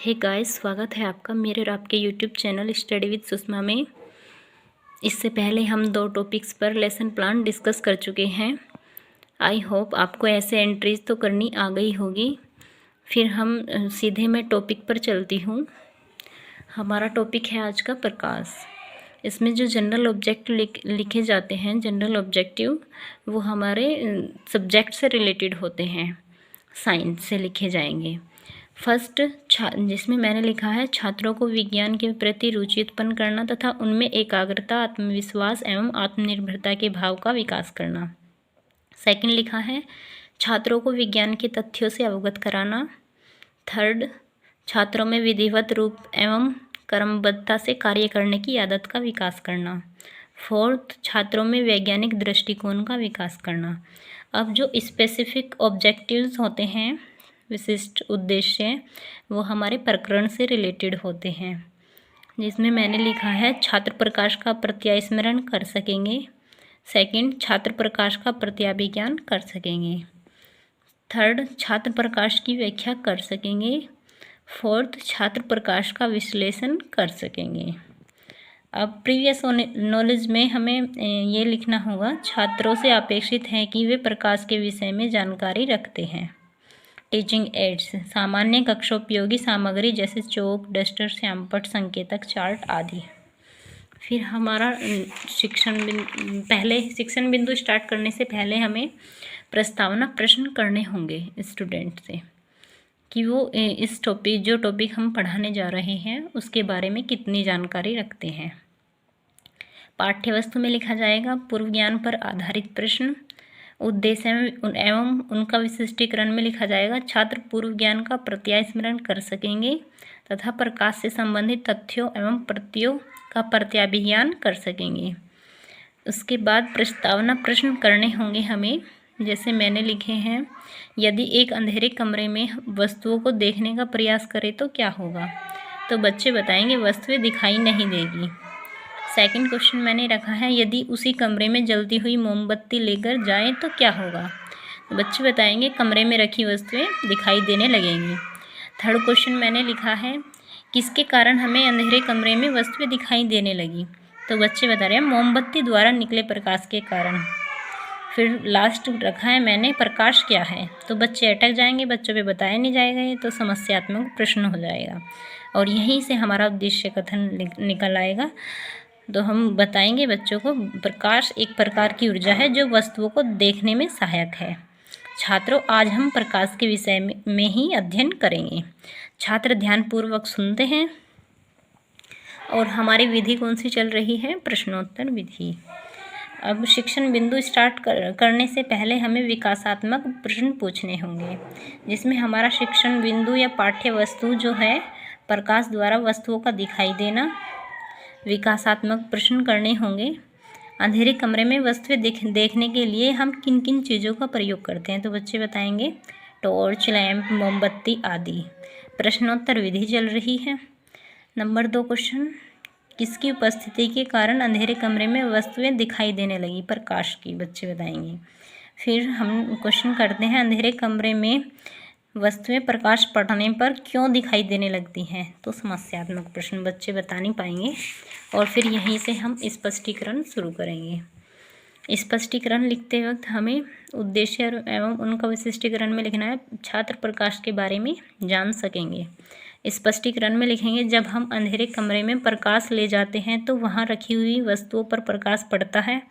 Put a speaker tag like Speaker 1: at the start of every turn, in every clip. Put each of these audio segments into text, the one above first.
Speaker 1: Hey guys, स्वागत है आपका मेरे और आपके YouTube channel study with Sushma में। इससे पहले हम 2 टॉपिक्स पर लेसन प्लान डिस्कस कर चुके हैं। आई होप आपको ऐसे एंट्रीज तो करनी आ गई होगी। फिर हम सीधे मैं टॉपिक पर चलती हूँ। हमारा टॉपिक है आज का प्रकाश। इसमें जो जनरल ऑब्जेक्टिव लिखे जाते हैं, जनरल ऑब्जेक्टिव, वो हमारे सब्जेक्ट से रिलेटेड होते हैं, साइंस से लिखे जाएंगे। फर्स्ट जिसमें मैंने लिखा है छात्रों को विज्ञान के प्रति रुचि उत्पन्न करना तथा उनमें एकाग्रता, आत्मविश्वास एवं आत्मनिर्भरता के भाव का विकास करना। सेकंड लिखा है छात्रों को विज्ञान के तथ्यों से अवगत कराना। थर्ड, छात्रों में विधिवत रूप एवं कर्मबद्धता से कार्य करने की आदत का विकास करना। फोर्थ, छात्रों में वैज्ञानिक दृष्टिकोण का विकास करना। अब जो स्पेसिफिक ऑब्जेक्टिव्स होते हैं, विशिष्ट उद्देश्य, वो हमारे प्रकरण से रिलेटेड होते हैं, जिसमें मैंने लिखा है छात्र प्रकाश का प्रत्यास्मरण कर सकेंगे। सेकंड, छात्र प्रकाश का प्रत्याभिज्ञान कर सकेंगे। थर्ड, छात्र प्रकाश की व्याख्या कर सकेंगे। फोर्थ, छात्र प्रकाश का विश्लेषण कर सकेंगे। अब प्रीवियस नॉलेज में हमें ये लिखना होगा, छात्रों से अपेक्षित है कि वे प्रकाश के विषय में जानकारी रखते हैं। टीचिंग एड्स, सामान्य कक्षोपयोगी सामग्री जैसे चौक, डस्टर, श्यामपट्ट, संकेतक, चार्ट आदि। फिर हमारा शिक्षण बिंदु स्टार्ट करने से पहले हमें प्रस्तावना प्रश्न करने होंगे स्टूडेंट से कि वो इस जो टॉपिक हम पढ़ाने जा रहे हैं उसके बारे में कितनी जानकारी रखते हैं। पाठ्यवस्तु में लिखा जाएगा पूर्व ज्ञान पर आधारित प्रश्न। उद्देश्य एवं उनका विशिष्टीकरण में लिखा जाएगा छात्र पूर्व ज्ञान का प्रत्यास्मरण कर सकेंगे तथा प्रकाश से संबंधित तथ्यों एवं प्रत्ययों का प्रत्याभिज्ञान कर सकेंगे। उसके बाद प्रस्तावना प्रश्न करने होंगे हमें, जैसे मैंने लिखे हैं, यदि एक अंधेरे कमरे में वस्तुओं को देखने का प्रयास करें तो क्या होगा? तो बच्चे बताएंगे वस्तुएं दिखाई नहीं देगी। सेकंड क्वेश्चन मैंने रखा है, यदि उसी कमरे में जलती हुई मोमबत्ती लेकर जाएं तो क्या होगा? तो बच्चे बताएंगे कमरे में रखी वस्तुएं दिखाई देने लगेंगी। थर्ड क्वेश्चन मैंने लिखा है, किसके कारण हमें अंधेरे कमरे में वस्तुएं दिखाई देने लगी? तो बच्चे बता रहे हैं मोमबत्ती द्वारा निकले प्रकाश के कारण। फिर लास्ट रखा है मैंने, प्रकाश क्या है? तो बच्चे अटक जाएंगे, बच्चों पे बताया नहीं जाएगा, ये तो समस्यात्मक प्रश्न हो जाएगा और यहीं से हमारा उद्देश्य कथन निकल आएगा। तो हम बताएंगे बच्चों को प्रकाश एक प्रकार की ऊर्जा है जो वस्तुओं को देखने में सहायक है। छात्रों, आज हम प्रकाश के विषय में ही अध्ययन करेंगे। छात्र ध्यानपूर्वक सुनते हैं और हमारी विधि कौन सी चल रही है? प्रश्नोत्तर विधि। अब शिक्षण बिंदु स्टार्ट करने से पहले हमें विकासात्मक प्रश्न पूछने होंगे, जिसमें हमारा शिक्षण बिंदु या पाठ्य वस्तु जो है प्रकाश द्वारा वस्तुओं का दिखाई देना। विकासात्मक प्रश्न करने होंगे, अंधेरे कमरे में वस्तुएं देखने के लिए हम किन किन चीज़ों का प्रयोग करते हैं? तो बच्चे बताएंगे टॉर्च, लैंप, मोमबत्ती आदि। प्रश्नोत्तर विधि चल रही है। नंबर 2 क्वेश्चन, किसकी उपस्थिति के कारण अंधेरे कमरे में वस्तुएं दिखाई देने लगी? प्रकाश की, बच्चे बताएंगे। फिर हम क्वेश्चन करते हैं, अंधेरे कमरे में वस्तुएं प्रकाश पड़ने पर क्यों दिखाई देने लगती हैं? तो समस्यात्मक प्रश्न, बच्चे बता नहीं पाएंगे और फिर यहीं से हम स्पष्टीकरण शुरू करेंगे। स्पष्टीकरण लिखते वक्त हमें उद्देश्य एवं उनका विशिष्टीकरण में लिखना है, छात्र प्रकाश के बारे में जान सकेंगे। स्पष्टीकरण में लिखेंगे, जब हम अंधेरे कमरे में प्रकाश ले जाते हैं तो वहाँ रखी हुई वस्तुओं पर प्रकाश पड़ता है।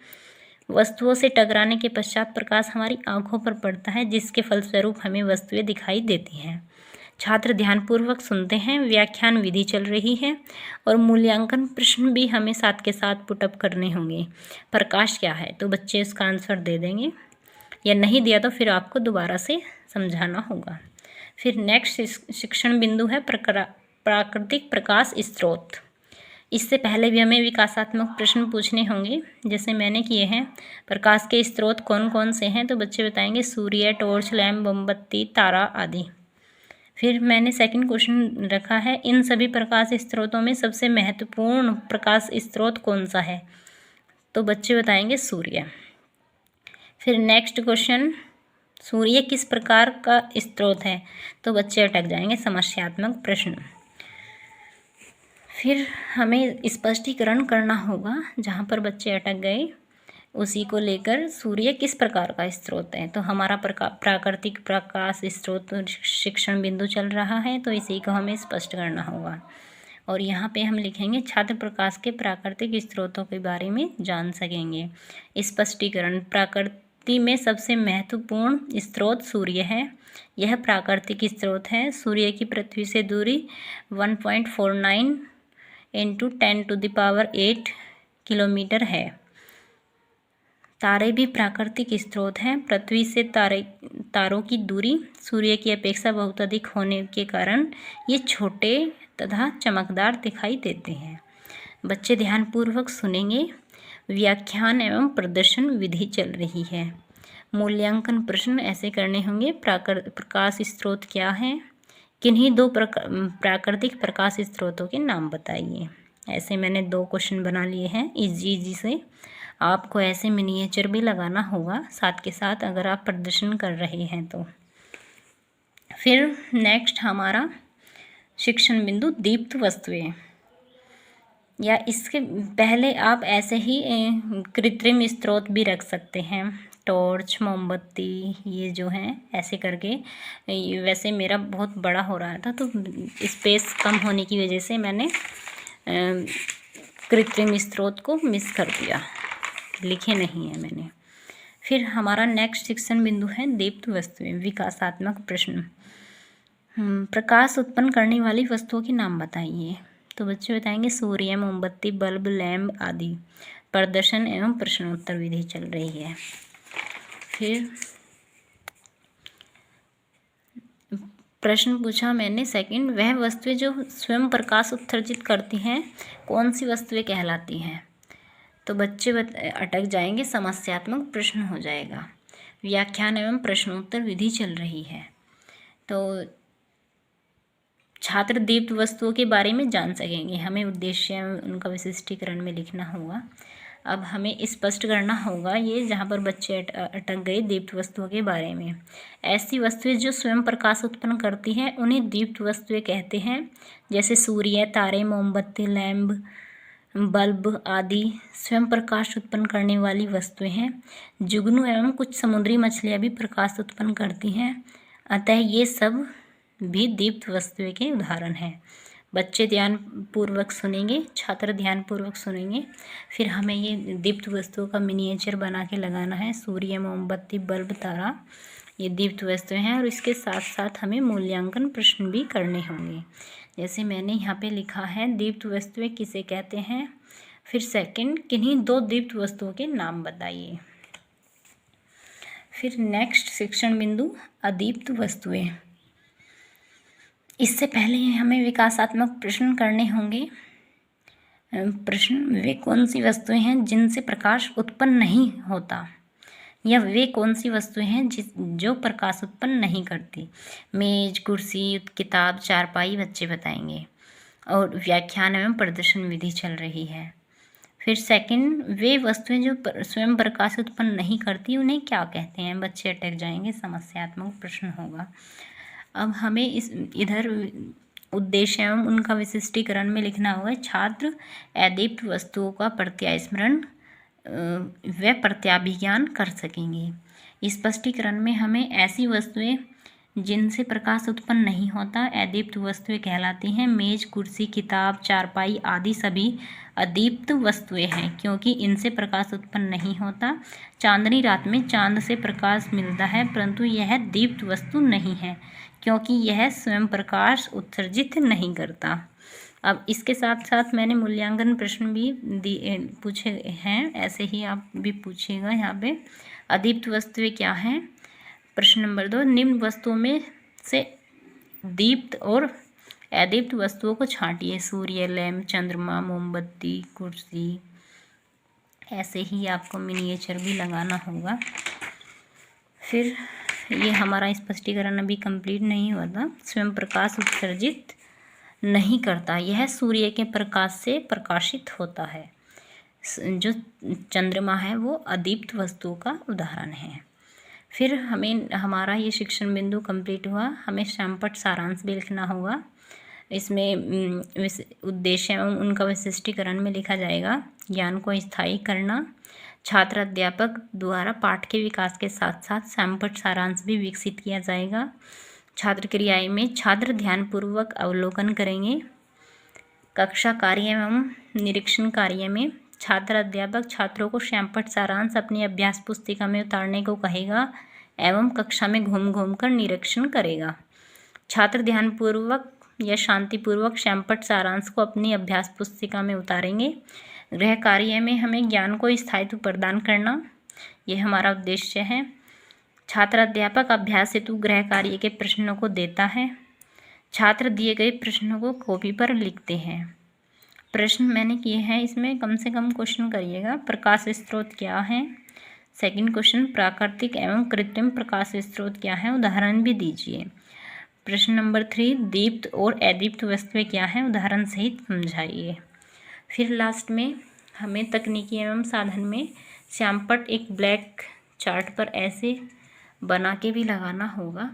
Speaker 1: वस्तुओं से टकराने के पश्चात प्रकाश हमारी आंखों पर पड़ता है, जिसके फलस्वरूप हमें वस्तुएं दिखाई देती हैं। छात्र ध्यानपूर्वक सुनते हैं, व्याख्यान विधि चल रही है और मूल्यांकन प्रश्न भी हमें साथ के साथ पुटअप करने होंगे। प्रकाश क्या है? तो बच्चे उसका आंसर दे देंगे, या नहीं दिया तो फिर आपको दोबारा से समझाना होगा। फिर नेक्स्ट शिक्षण बिंदु है प्राकृतिक प्रकाश स्रोत। इससे पहले भी हमें विकासात्मक प्रश्न पूछने होंगे, जैसे मैंने किए हैं। प्रकाश के स्रोत कौन कौन से हैं? तो बच्चे बताएंगे सूर्य, टॉर्च, लैंप, मोमबत्ती, तारा आदि। फिर मैंने सेकंड क्वेश्चन रखा है, इन सभी प्रकाश स्रोतों में सबसे महत्वपूर्ण प्रकाश स्रोत कौन सा है? तो बच्चे बताएंगे सूर्य। फिर नेक्स्ट क्वेश्चन, सूर्य किस प्रकार का स्रोत है? तो बच्चे अटक जाएंगे, समस्यात्मक प्रश्न। फिर हमें स्पष्टीकरण करना होगा, जहाँ पर बच्चे अटक गए उसी को लेकर। सूर्य किस प्रकार का स्रोत है, तो हमारा प्राकृतिक प्रकाश स्रोत शिक्षण बिंदु चल रहा है, तो इसी को हमें स्पष्ट करना होगा। और यहाँ पे हम लिखेंगे छात्र प्रकाश के प्राकृतिक स्रोतों के बारे में जान सकेंगे। स्पष्टीकरण, प्रकृति में सबसे महत्वपूर्ण स्रोत सूर्य है। यह प्राकृतिक स्रोत है। सूर्य की पृथ्वी से दूरी 1.49 × 10⁸ किलोमीटर है। तारे भी प्राकृतिक स्रोत हैं। पृथ्वी से तारों की दूरी सूर्य की अपेक्षा बहुत अधिक होने के कारण ये छोटे तथा चमकदार दिखाई देते हैं। बच्चे ध्यानपूर्वक सुनेंगे। व्याख्यान एवं प्रदर्शन विधि चल रही है। मूल्यांकन प्रश्न ऐसे करने होंगे। प्रकाश स्रोत क्या है? किन्हीं दो प्राकृतिक प्रकाश स्रोतों के नाम बताइए। ऐसे मैंने 2 क्वेश्चन बना लिए हैं इजी से। आपको ऐसे मिनिएचर भी लगाना होगा साथ के साथ, अगर आप प्रदर्शन कर रहे हैं तो। फिर नेक्स्ट हमारा शिक्षण बिंदु दीप्त वस्तुएं, या इसके पहले आप ऐसे ही कृत्रिम स्रोत भी रख सकते हैं। टॉर्च, मोमबत्ती, ये जो हैं ऐसे करके। वैसे मेरा बहुत बड़ा हो रहा था तो स्पेस कम होने की वजह से मैंने कृत्रिम स्रोत को मिस कर दिया, लिखे नहीं है मैंने। फिर हमारा नेक्स्ट शिक्षण बिंदु है दीप्त वस्तुएं, विकासात्मक प्रश्न। प्रकाश उत्पन्न करने वाली वस्तुओं के नाम बताइए। तो बच्चे बताएंगे सूर्य, मोमबत्ती, बल्ब, लैंप आदि। प्रदर्शन एवं प्रश्नोत्तर विधि चल रही है। फिर प्रश्न पूछा मैंने सेकंड, वह वस्तुएं जो स्वयं प्रकाश उत्सर्जित करती हैं कौन सी वस्तुएं कहलाती हैं? तो बच्चे अटक जाएंगे, समस्यात्मक प्रश्न हो जाएगा। व्याख्यान एवं प्रश्नोत्तर विधि चल रही है। तो छात्र दीप्त वस्तुओं के बारे में जान सकेंगे। हमें उद्देश्य उनका विशिष्टीकरण में लिखना होगा। अब हमें स्पष्ट करना होगा ये जहाँ पर बच्चे अटक गए दीप्त वस्तुओं के बारे में। ऐसी वस्तुएं जो स्वयं प्रकाश उत्पन्न करती हैं उन्हें दीप्त वस्तुएं कहते हैं। जैसे सूर्य, तारे, मोमबत्ती, लैंप, बल्ब आदि स्वयं प्रकाश उत्पन्न करने वाली वस्तुएं हैं। जुगनू एवं कुछ समुद्री मछलियाँ भी प्रकाश उत्पन्न करती हैं, अतः ये सब भी दीप्त वस्तुएं के उदाहरण हैं। बच्चे ध्यानपूर्वक सुनेंगे, छात्र ध्यानपूर्वक सुनेंगे। फिर हमें ये दीप्त वस्तुओं का मिनिएचर बना के लगाना है। सूर्य, मोमबत्ती, बल्ब, तारा, ये दीप्त वस्तुएं हैं। और इसके साथ साथ हमें मूल्यांकन प्रश्न भी करने होंगे। जैसे मैंने यहाँ पे लिखा है दीप्त वस्तुएं किसे कहते हैं। फिर सेकंड, किन्हीं 2 दीप्त वस्तुओं के नाम बताइए। फिर नेक्स्ट शिक्षण बिंदु अदीप्त वस्तुएं। इससे पहले हमें विकासात्मक प्रश्न करने होंगे। प्रश्न, वे कौन सी वस्तुएं हैं जिनसे प्रकाश उत्पन्न नहीं होता, या वे कौन सी वस्तुएं हैं जो प्रकाश उत्पन्न नहीं करती। मेज, कुर्सी, किताब, चारपाई बच्चे बताएंगे। और व्याख्यान एवं प्रदर्शन विधि चल रही है। फिर सेकंड, वे वस्तुएं जो स्वयं प्रकाश उत्पन्न नहीं करती उन्हें क्या कहते हैं। बच्चे अटक जाएंगे, समस्यात्मक प्रश्न होगा। अब हमें इधर उद्देश्य एवं उनका विशिष्टीकरण में लिखना होगा। छात्र अदीप्त वस्तुओं का प्रत्यास्मरण व प्रत्याभिज्ञान कर सकेंगे। स्पष्टीकरण में हमें ऐसी वस्तुएं जिनसे प्रकाश उत्पन्न नहीं होता अदीप्त वस्तुएं कहलाती हैं। मेज, कुर्सी, किताब, चारपाई आदि सभी अदीप्त वस्तुएं हैं क्योंकि इनसे प्रकाश उत्पन्न नहीं होता। चांदनी रात में चांद से प्रकाश मिलता है, परंतु यह दीप्त वस्तु नहीं है क्योंकि यह स्वयं प्रकाश उत्सर्जित नहीं करता। अब इसके साथ साथ मैंने मूल्यांकन प्रश्न भी पूछे हैं, ऐसे ही आप भी पूछिएगा। यहाँ पे अदीप्त वस्तुएं क्या हैं। प्रश्न नंबर 2, निम्न वस्तुओं में से दीप्त और अदीप्त वस्तुओं को छांटिए। सूर्य, लैंप, चंद्रमा, मोमबत्ती, कुर्सी। ऐसे ही आपको मिनिएचर भी लगाना होगा। फिर ये हमारा स्पष्टीकरण अभी कंप्लीट नहीं हुआ था। स्वयं प्रकाश उत्सर्जित नहीं करता, यह सूर्य के प्रकाश से प्रकाशित होता है। जो चंद्रमा है वो अदीप्त वस्तुओं का उदाहरण है। फिर हमें हमारा ये शिक्षण बिंदु कंप्लीट हुआ। हमें शामपट सारांश भी लिखना होगा। इसमें उद्देश्य एवं उनका विशिष्टीकरण में लिखा जाएगा। ज्ञान को स्थायी करना, छात्र अध्यापक द्वारा पाठ के विकास के साथ साथ सैंपट सारांश भी विकसित किया जाएगा। छात्र क्रियाएं में छात्र ध्यानपूर्वक अवलोकन करेंगे। कक्षा कार्य एवं निरीक्षण कार्य में छात्र अध्यापक छात्रों को सैंपट सारांश अपनी अभ्यास पुस्तिका में उतारने को कहेगा एवं कक्षा में घूम घूम कर निरीक्षण करेगा। छात्र ध्यानपूर्वक या शांतिपूर्वक सैंपट सारांश को अपनी अभ्यास पुस्तिका में उतारेंगे। गृह कार्य में हमें ज्ञान को स्थायित्व प्रदान करना, यह हमारा उद्देश्य है। छात्र अध्यापक अभ्यास हेतु गृह कार्य के प्रश्नों को देता है। छात्र दिए गए प्रश्नों को कॉपी पर लिखते हैं। प्रश्न मैंने किए हैं, इसमें कम से कम क्वेश्चन करिएगा। प्रकाश स्रोत क्या है? सेकंड क्वेश्चन, प्राकृतिक एवं कृत्रिम प्रकाश स्रोत क्या है? उदाहरण भी दीजिए। प्रश्न नंबर 3, दीप्त और अदीप्त वस्तुएं क्या हैं? उदाहरण सहित समझाइए। फिर लास्ट में हमें तकनीकी एवं साधन में सैंपट एक ब्लैक चार्ट पर ऐसे बना के भी लगाना होगा।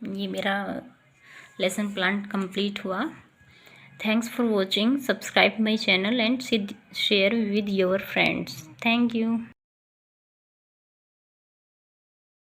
Speaker 1: ये मेरा लेसन प्लान कंप्लीट हुआ। Thanks for watching. Subscribe my channel and share with your friends. Thank you.